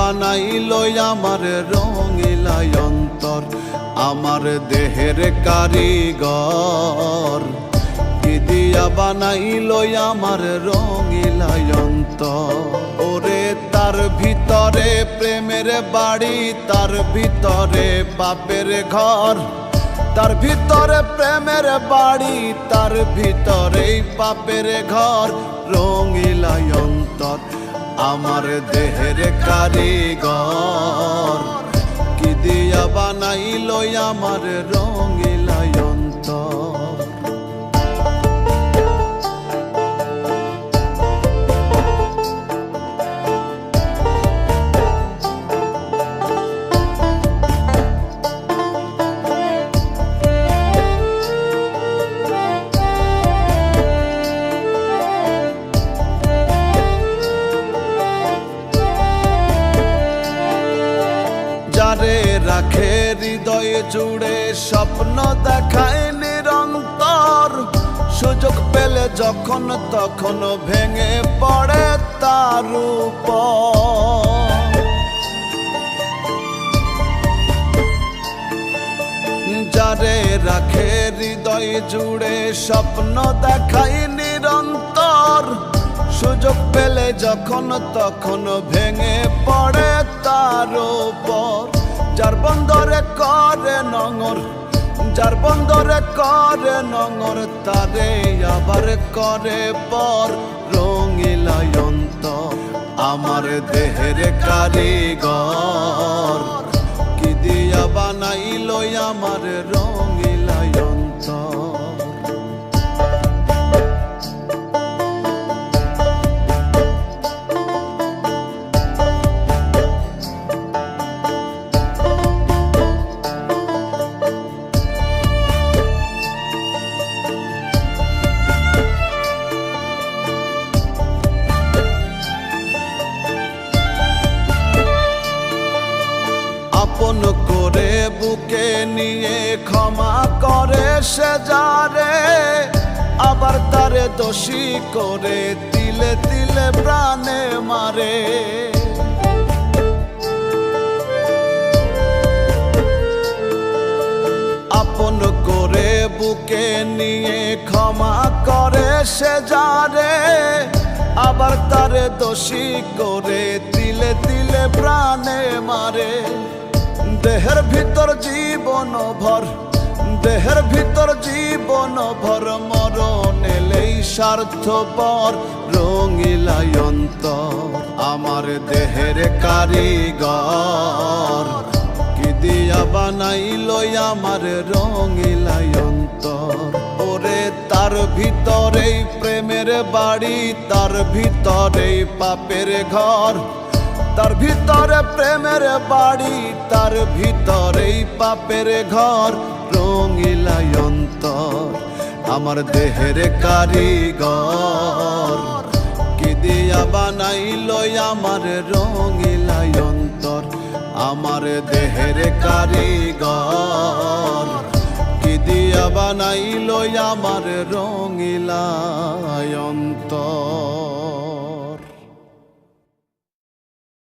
বানাইল আমার রঙিলা অন্তর, আমার দেহের কারিগর। কি দিয়া বানাইল আমার রঙিলা অন্তর। ওরে তার ভিতরে প্রেমের বাড়ি, তার ভিতরে পাপের ঘর। তার ভিতরে প্রেমের বাড়ি, তার ভিতরে পাপের ঘর। রঙিলা অন্তর আমার দেহের কারিগর। কি দিয়া বানাইল আমার রঙিলা অন্তর। যারে রাখে হৃদয় জুড়ে, স্বপ্ন দেখায় নিরন্তর। সুযোগ পেলে যখন তখন ভেঙে পড়ে তার উপর। যারে রাখে হৃদয় জুড়ে, স্বপ্ন দেখায় নিরন্তর। সুযোগ পেলে যখন তখন ভেঙে পড়ে তার উপর। যার বন্দরে করে নঙর, যার বন্দরে করে নঙর, তারে আবার করে পর। রঙিলা অন্তর আমার দেহের কারিগর। কি দিয়া বানাইল আমার রঙিলা অন্তর। আপন করে বুকে নিয়ে ক্ষমা করে সে যারে, আবার তারে দোষী করে তিলে তিলে প্রাণে মারে। আপন করে বুকে নিয়ে ক্ষমা করে সে যারে, আবার তারে দোষী করে তিলে তিলে প্রাণে মারে। দেহের ভিতর জীবন ভর, দেহের ভিতর জীবন ভর, মরণ এলেই স্বার্থপর। রঙিলা অন্তর আমার দেহের কারিগর। কি দিয়া বানাইল আমার রঙিলা অন্তর। ওরে তার ভিতরেই প্রেমের বাড়ি, তার ভিতরেই পাপের ঘর। তার ভিতরে প্রেমের বাড়ি, তার ভিতরেই পাপের ঘর। রঙিলা অন্তর আমার দেহের কারিগর। কি দিয়া বানাইল আমার রঙিলা অন্তর, আমার দেহের কারিগর। কি দিয়া বানাইল আমার রঙিলা অন্তর।